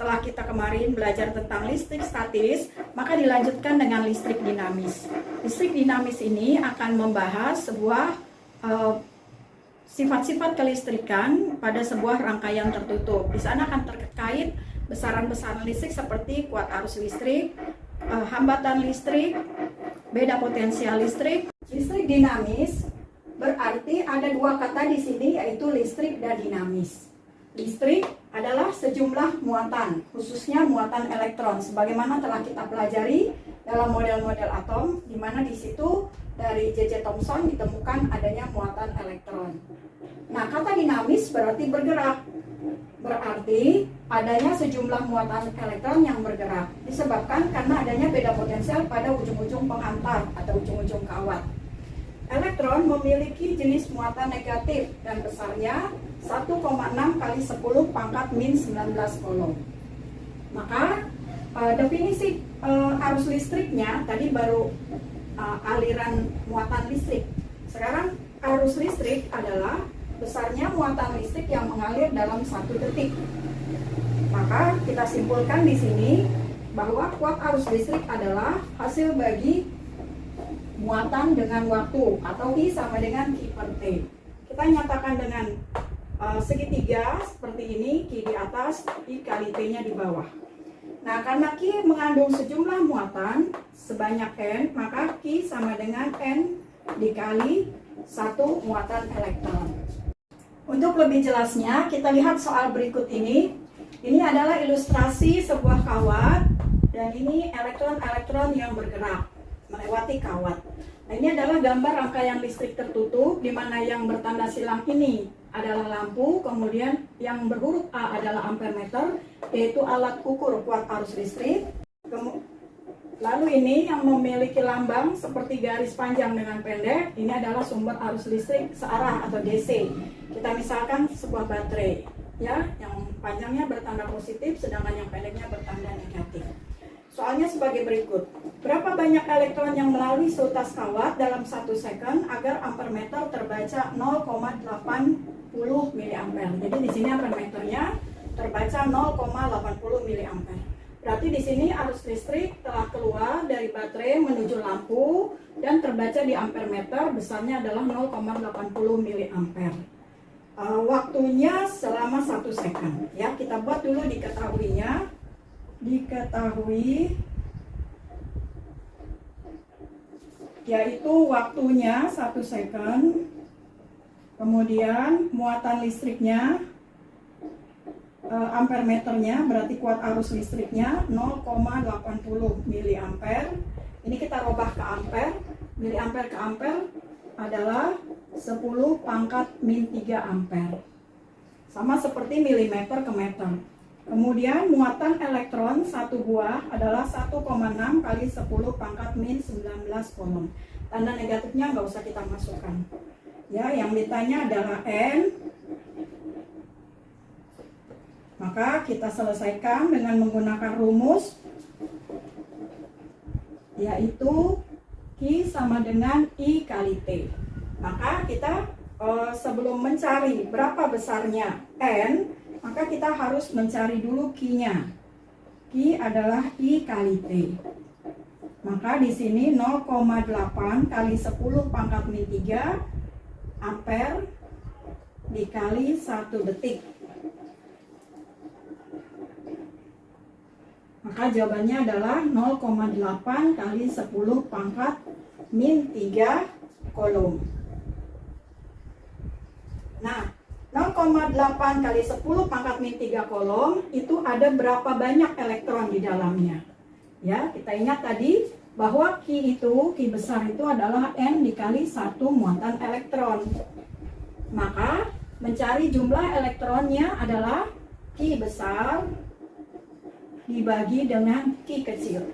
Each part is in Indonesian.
setelah kita kemarin belajar tentang listrik statis, maka dilanjutkan dengan listrik dinamis. Listrik dinamis ini akan membahas sebuah sifat-sifat kelistrikan pada sebuah rangkaian tertutup. Di sana akan terkait besaran-besaran listrik seperti kuat arus listrik, hambatan listrik, beda potensial listrik. Listrik dinamis berarti ada dua kata di sini, yaitu listrik dan dinamis. Listrik adalah sejumlah muatan, khususnya muatan elektron, sebagaimana telah kita pelajari dalam model-model atom, di mana di situ dari J.J. Thomson ditemukan adanya muatan elektron. Nah, kata dinamis berarti bergerak, berarti adanya sejumlah muatan elektron yang bergerak, disebabkan karena adanya beda potensial pada ujung-ujung penghantar atau ujung-ujung kawat. Elektron memiliki jenis muatan negatif dan besarnya 1,6 kali 10 pangkat min 19 kolom. Maka definisi arus listriknya tadi baru aliran muatan listrik. Sekarang arus listrik adalah besarnya muatan listrik yang mengalir dalam 1 detik. Maka kita simpulkan di sini bahwa kuat arus listrik adalah hasil bagi muatan dengan waktu, atau I sama dengan Q per T. Kita nyatakan dengan segitiga seperti ini, Q di atas, I kali T-nya di bawah. Nah, karena Q mengandung sejumlah muatan sebanyak N, maka Q sama dengan N dikali 1 muatan elektron. Untuk lebih jelasnya, kita lihat soal berikut ini. Ini adalah ilustrasi sebuah kawat, dan ini elektron-elektron yang bergerak melewati kawat. Nah, ini adalah gambar rangkaian listrik tertutup, di mana yang bertanda silang ini adalah lampu, kemudian yang berhuruf A adalah ampermeter, yaitu alat ukur kuat arus listrik. Lalu ini yang memiliki lambang seperti garis panjang dengan pendek, ini adalah sumber arus listrik searah atau DC. Kita misalkan sebuah baterai, ya, yang panjangnya bertanda positif, sedangkan yang pendeknya bertanda negatif. Soalnya sebagai berikut. Berapa banyak elektron yang melalui seutas kawat dalam 1 second agar ampermeter terbaca 0,80 mA. Jadi di sini ampermeternya terbaca 0,80 mA. Berarti di sini arus listrik telah keluar dari baterai menuju lampu dan terbaca di ampermeter, besarnya adalah 0,80 mA. Waktunya selama 1 second. Ya, kita buat dulu diketahuinya. Diketahui yaitu waktunya 1 second, kemudian muatan listriknya, ampermeternya berarti kuat arus listriknya 0,80 mA. Ini kita rubah ke ampere, miliampere ke ampere adalah 10 pangkat min 3 ampere, sama seperti milimeter ke meter. Kemudian muatan elektron 1 buah adalah 1,6 kali 10 pangkat min 19 kolom. Tanda negatifnya nggak usah kita masukkan. Ya, yang ditanya adalah N. Maka kita selesaikan dengan menggunakan rumus, yaitu Q sama dengan I kali T. Maka kita sebelum mencari berapa besarnya N, maka kita harus mencari dulu Q-nya. Q adalah I kali T. Maka di sini 0,8 kali 10 pangkat min 3 ampere dikali 1 detik. Maka jawabannya adalah 0,8 kali 10 pangkat min 3 kolom. Nah, 0,8 kali 10 pangkat min 3 kolom itu ada berapa banyak elektron di dalamnya. Ya, kita ingat tadi bahwa Q besar itu adalah N dikali 1 muatan elektron. Maka mencari jumlah elektronnya adalah Q besar dibagi dengan Q kecil,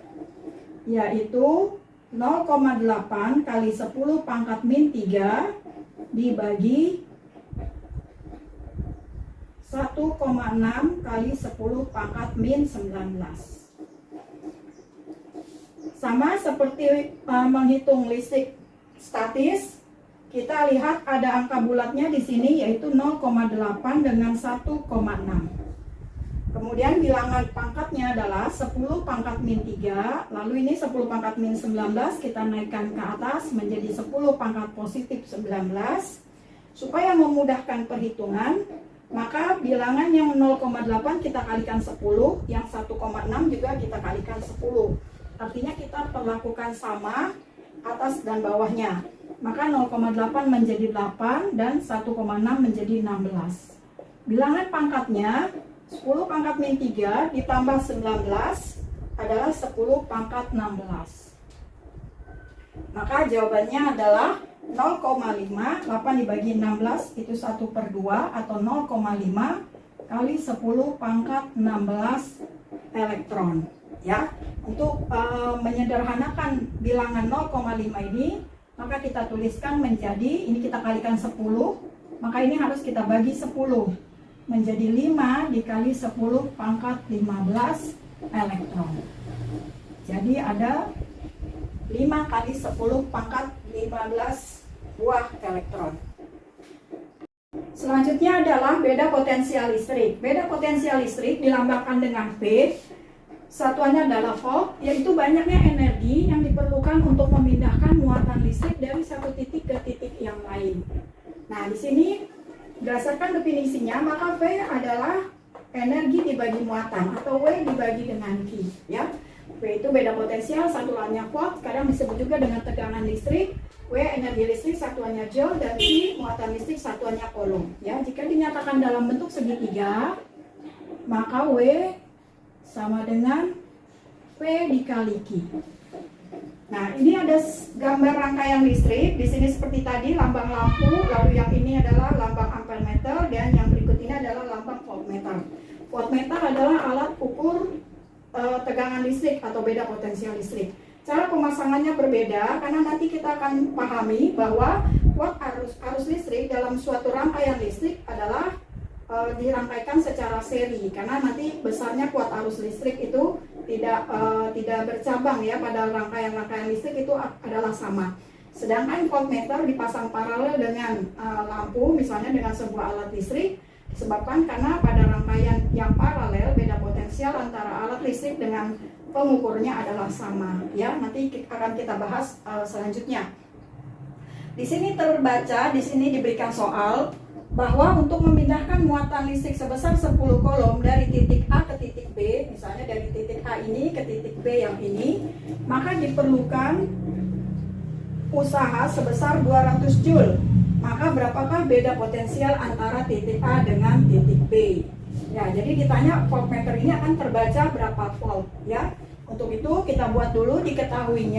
yaitu 0,8 kali 10 pangkat min 3 dibagi 1,6 kali 10 pangkat min 19. Sama seperti menghitung listrik statis, kita lihat ada angka bulatnya di sini yaitu 0,8 dengan 1,6. Kemudian bilangan pangkatnya adalah 10 pangkat min 3. Lalu ini 10 pangkat min 19 kita naikkan ke atas menjadi 10 pangkat positif 19. Supaya memudahkan perhitungan, maka bilangan yang 0,8 kita kalikan 10, yang 1,6 juga kita kalikan 10. Artinya kita perlakukan sama atas dan bawahnya. Maka 0,8 menjadi 8 dan 1,6 menjadi 16. Bilangan pangkatnya 10 pangkat min 3 ditambah 19 adalah 10 pangkat 16. Maka jawabannya adalah 0,5. 8 dibagi 16 itu 1/2 atau 0,5 kali 10 pangkat 16 elektron. Ya, untuk menyederhanakan bilangan 0,5 ini, maka kita tuliskan menjadi, ini kita kalikan 10, maka ini harus kita bagi 10. Menjadi 5 dikali 10 pangkat 15 elektron. Jadi ada 5 kali 10 pangkat 15 buah elektron. Selanjutnya adalah beda potensial listrik. Beda potensial listrik dilambangkan dengan V. Satuannya adalah volt, yaitu banyaknya energi yang diperlukan untuk memindahkan muatan listrik dari satu titik ke titik yang lain. Nah, di sini berdasarkan definisinya, maka V adalah energi dibagi muatan atau W dibagi dengan Q, ya. V itu beda potensial, satuannya volt, kadang disebut juga dengan tegangan listrik. W energi listrik, satuannya joule, dan Q muatan listrik, satuannya coulomb. Ya, jika dinyatakan dalam bentuk segitiga, maka W sama dengan V dikali Q. Nah, ini ada gambar rangkaian listrik. Di sini seperti tadi lambang lampu, lalu yang ini adalah lambang ampermeter, dan yang berikut ini adalah lambang voltmeter. Voltmeter adalah alat ukur tegangan listrik atau beda potensial listrik. Cara pemasangannya berbeda karena nanti kita akan pahami bahwa kuat arus listrik dalam suatu rangkaian listrik adalah dirangkaikan secara seri, karena nanti besarnya kuat arus listrik itu tidak bercabang ya, pada rangkaian listrik itu adalah sama. Sedangkan voltmeter dipasang paralel dengan lampu, misalnya dengan sebuah alat listrik, disebabkan karena pada rangkaian yang paralel beda potensial antara alat listrik dengan pengukurnya adalah sama ya. Nanti akan kita bahas selanjutnya. Di sini terbaca, di sini diberikan soal bahwa untuk memindahkan muatan listrik sebesar 10 coulomb dari titik A ke titik B, misalnya dari titik A ini ke titik B yang ini, maka diperlukan usaha sebesar 200 joule. Maka berapakah beda potensial antara titik A dengan titik B? Ya, jadi ditanya voltmeter ini akan terbaca berapa volt ya. Untuk itu kita buat dulu diketahui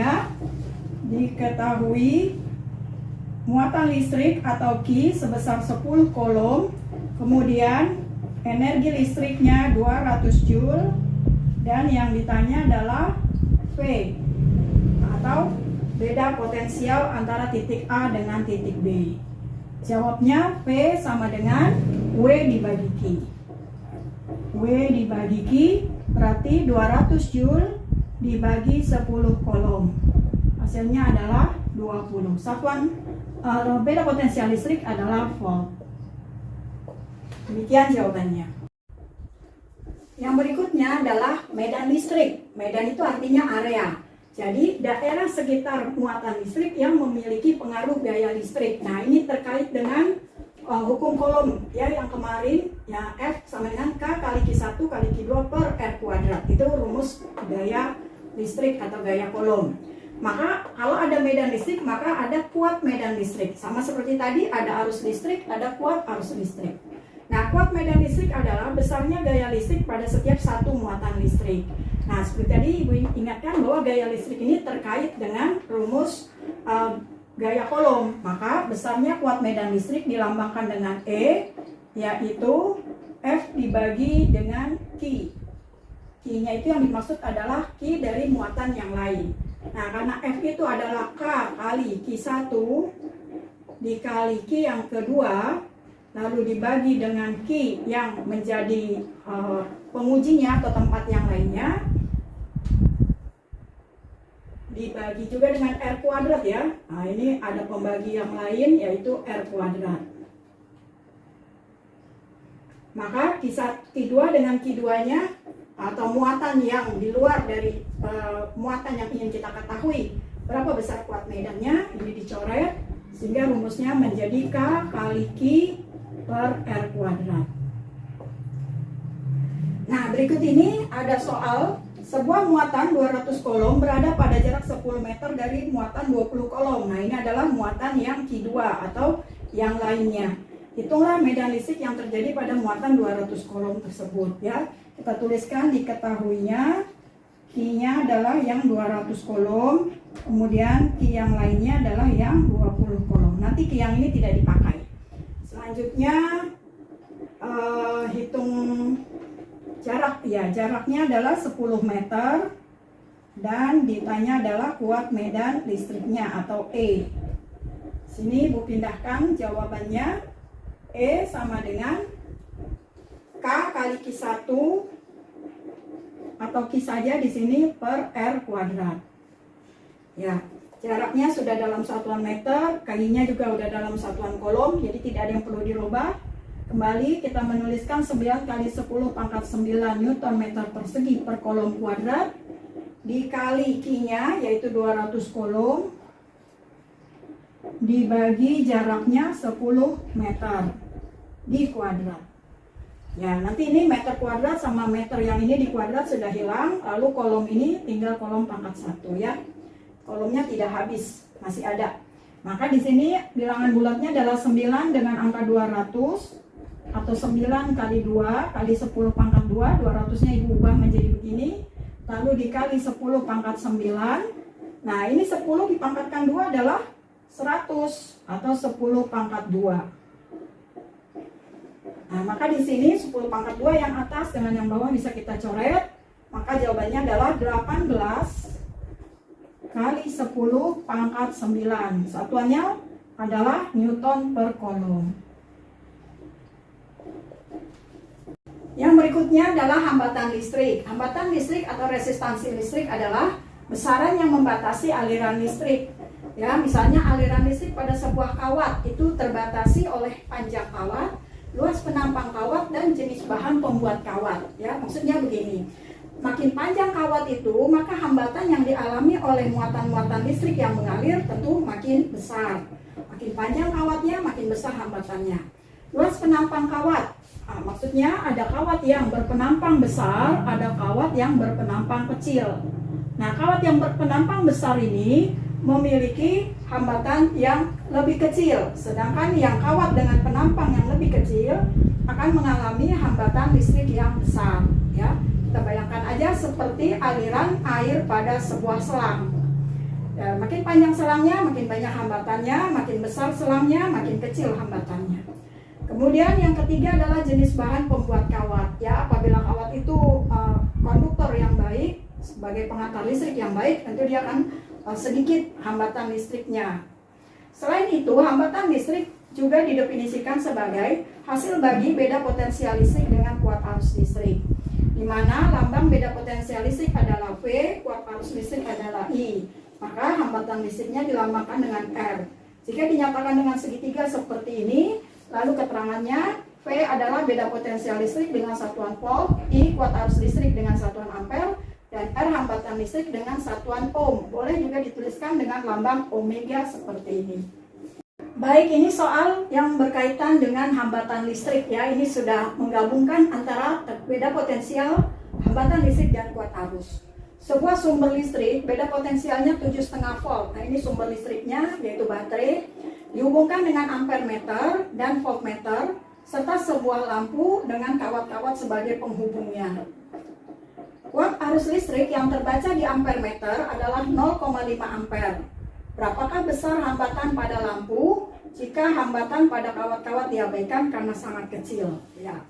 muatan listrik atau Q sebesar 10 coulomb, kemudian energi listriknya 200 joule, dan yang ditanya adalah V atau beda potensial antara titik A dengan titik B. Jawabnya V sama dengan W dibagi Q. W dibagi Q berarti 200 joule dibagi 10 coulomb. Hasilnya adalah 20. Satuan beda potensial listrik adalah volt. Demikian jawabannya. Yang berikutnya adalah medan listrik. Medan itu artinya area. Jadi daerah sekitar muatan listrik yang memiliki pengaruh gaya listrik. Nah, ini terkait dengan hukum Coulomb ya, yang kemarin ya, F sama dengan K kali Q1 kali Q2 per R kuadrat. Itu rumus gaya listrik atau gaya Coulomb. Maka kalau ada medan listrik, maka ada kuat medan listrik. Sama seperti tadi, ada arus listrik, ada kuat arus listrik. Nah, kuat medan listrik adalah besarnya gaya listrik pada setiap satu muatan listrik. Nah, seperti tadi Ibu ingatkan bahwa gaya listrik ini terkait dengan rumus gaya Coulomb. Maka besarnya kuat medan listrik dilambangkan dengan E, yaitu F dibagi dengan Q. Q-nya itu yang dimaksud adalah Q dari muatan yang lain. Nah, karena F itu adalah K kali Q1 dikali Q yang kedua, lalu dibagi dengan Q yang menjadi pengujinya atau tempat yang lainnya, dibagi juga dengan R kuadrat ya. Nah, ini ada pembagi yang lain yaitu R kuadrat. Maka Q2 dengan Q2-nya atau muatan yang di luar dari muatan yang ingin kita ketahui berapa besar kuat medannya, ini dicoret sehingga rumusnya menjadi K kali Q per R kuadrat. Nah, berikut ini ada soal sebuah muatan 200 kolom berada pada jarak 10 meter dari muatan 20 kolom. Nah, ini adalah muatan yang Q2 atau yang lainnya. Hitunglah medan listrik yang terjadi pada muatan 200 kolom tersebut ya. Kita tuliskan diketahuinya Q-nya adalah yang 200 kolom, kemudian Q yang lainnya adalah yang 20 kolom. Nanti Q yang ini tidak dipakai. Selanjutnya hitung jarak ya. Jaraknya adalah 10 meter dan ditanya adalah kuat medan listriknya atau E. Sini Bu pindahkan jawabannya. E sama dengan K kali Q1 atau Q saja di sini per R kuadrat. Ya, jaraknya sudah dalam satuan meter, kalinya juga sudah dalam satuan kolom, jadi tidak ada yang perlu dirubah. Kembali kita menuliskan 9 kali 10 pangkat 9 Newton meter persegi per kolom kuadrat dikali Q-nya yaitu 200 kolom dibagi jaraknya 10 meter di kuadrat. Ya, nanti ini meter kuadrat sama meter yang ini di kuadrat sudah hilang, lalu kolom ini tinggal kolom pangkat 1 ya. Kolomnya tidak habis, masih ada. Maka di sini bilangan bulatnya adalah 9 dengan angka 200 atau 9 kali 2 kali 10 pangkat 2, 200-nya Ibu ubah menjadi begini. Lalu dikali 10 pangkat 9. Nah, ini 10 dipangkatkan 2 adalah 100 atau 10 pangkat 2. Nah, maka di sini 10 pangkat 2 yang atas dengan yang bawah bisa kita coret. Maka jawabannya adalah 18 kali 10 pangkat 9. Satuannya adalah Newton per kolom. Yang berikutnya adalah hambatan listrik. Hambatan listrik atau resistansi listrik adalah besaran yang membatasi aliran listrik. Ya, misalnya aliran listrik pada sebuah kawat itu terbatasi oleh panjang kawat, luas penampang kawat, dan jenis bahan pembuat kawat. Ya, maksudnya begini. Makin panjang kawat itu, maka hambatan yang dialami oleh muatan-muatan listrik yang mengalir tentu makin besar. Makin panjang kawatnya, makin besar hambatannya. Luas penampang kawat. Nah, maksudnya ada kawat yang berpenampang besar, ada kawat yang berpenampang kecil. Nah, kawat yang berpenampang besar ini memiliki hambatan yang lebih kecil, sedangkan yang kawat dengan penampang yang lebih kecil akan mengalami hambatan listrik yang besar. Ya, kita bayangkan aja seperti aliran air pada sebuah selang. Ya, makin panjang selangnya, makin banyak hambatannya, makin besar selangnya, makin kecil hambatannya. Kemudian yang ketiga adalah jenis bahan pembuat kawat. Ya, apabila kawat itu konduktor yang baik, sebagai pengantar listrik yang baik, tentu dia akan sedikit hambatan listriknya. Selain itu, hambatan listrik juga didefinisikan sebagai hasil bagi beda potensial listrik dengan kuat arus listrik, di mana lambang beda potensial listrik adalah V, kuat arus listrik adalah I. Maka hambatan listriknya dilambangkan dengan R. Jika dinyatakan dengan segitiga seperti ini, lalu keterangannya V adalah beda potensial listrik dengan satuan volt, I kuat arus listrik dengan satuan ampere, dan R hambatan listrik dengan satuan ohm. Boleh juga dituliskan dengan lambang omega seperti ini. Baik, ini soal yang berkaitan dengan hambatan listrik ya. Ini sudah menggabungkan antara beda potensial, hambatan listrik, dan kuat arus. Sebuah sumber listrik beda potensialnya 7,5 volt. Nah, ini sumber listriknya yaitu baterai, dihubungkan dengan ampere meter dan voltmeter serta sebuah lampu dengan kawat-kawat sebagai penghubungnya. Kuat arus listrik yang terbaca di ampere meter adalah 0,5 ampere. Berapakah besar hambatan pada lampu jika hambatan pada kawat-kawat diabaikan karena sangat kecil? Ya.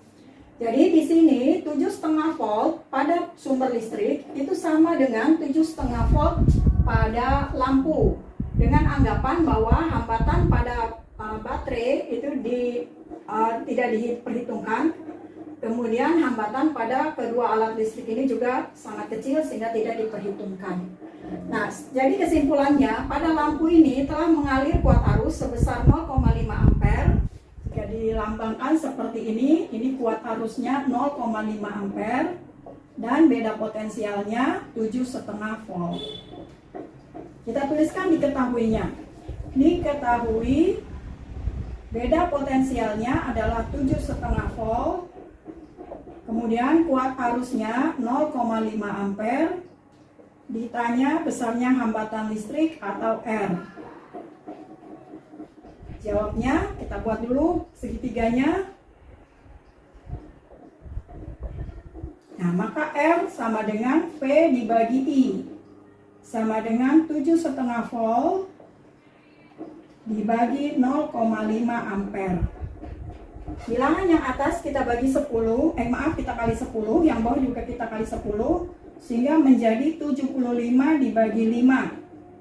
Jadi di sini 7,5 volt pada sumber listrik itu sama dengan 7,5 volt pada lampu. Dengan anggapan bahwa hambatan pada baterai itu tidak diperhitungkan. Kemudian hambatan pada kedua alat listrik ini juga sangat kecil sehingga tidak diperhitungkan. Nah, jadi kesimpulannya pada lampu ini telah mengalir kuat arus sebesar 0,5 ampere. Jika dilambangkan seperti ini kuat arusnya 0,5 ampere dan beda potensialnya 7,5 volt. Kita tuliskan diketahuinya. Diketahui beda potensialnya adalah 7,5 volt. Kemudian kuat arusnya 0,5 ampere. Ditanya besarnya hambatan listrik atau R. Jawabnya kita buat dulu segitiganya. Nah, maka R sama dengan V dibagi I. Sama dengan 7,5 volt dibagi 0,5 ampere. Bilangan yang atas kita bagi 10, kita kali 10, yang bawah juga kita kali 10, sehingga menjadi 75 dibagi 5.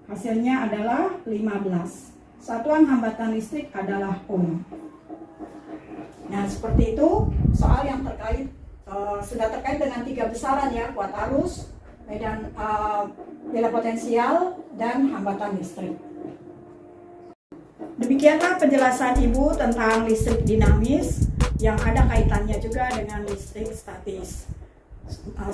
Hasilnya adalah 15. Satuan hambatan listrik adalah ohm. Nah, seperti itu soal yang terkait sudah terkait dengan 3 besaran ya, kuat arus, medan beda potensial, dan hambatan listrik. Demikianlah penjelasan Ibu tentang listrik dinamis yang ada kaitannya juga dengan listrik statis.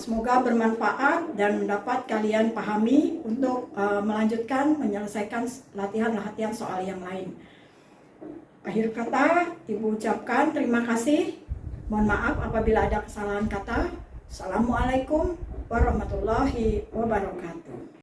Semoga bermanfaat dan dapat kalian pahami untuk melanjutkan menyelesaikan latihan-latihan soal yang lain. Akhir kata, Ibu ucapkan terima kasih. Mohon maaf apabila ada kesalahan kata. Assalamualaikum warahmatullahi wabarakatuh.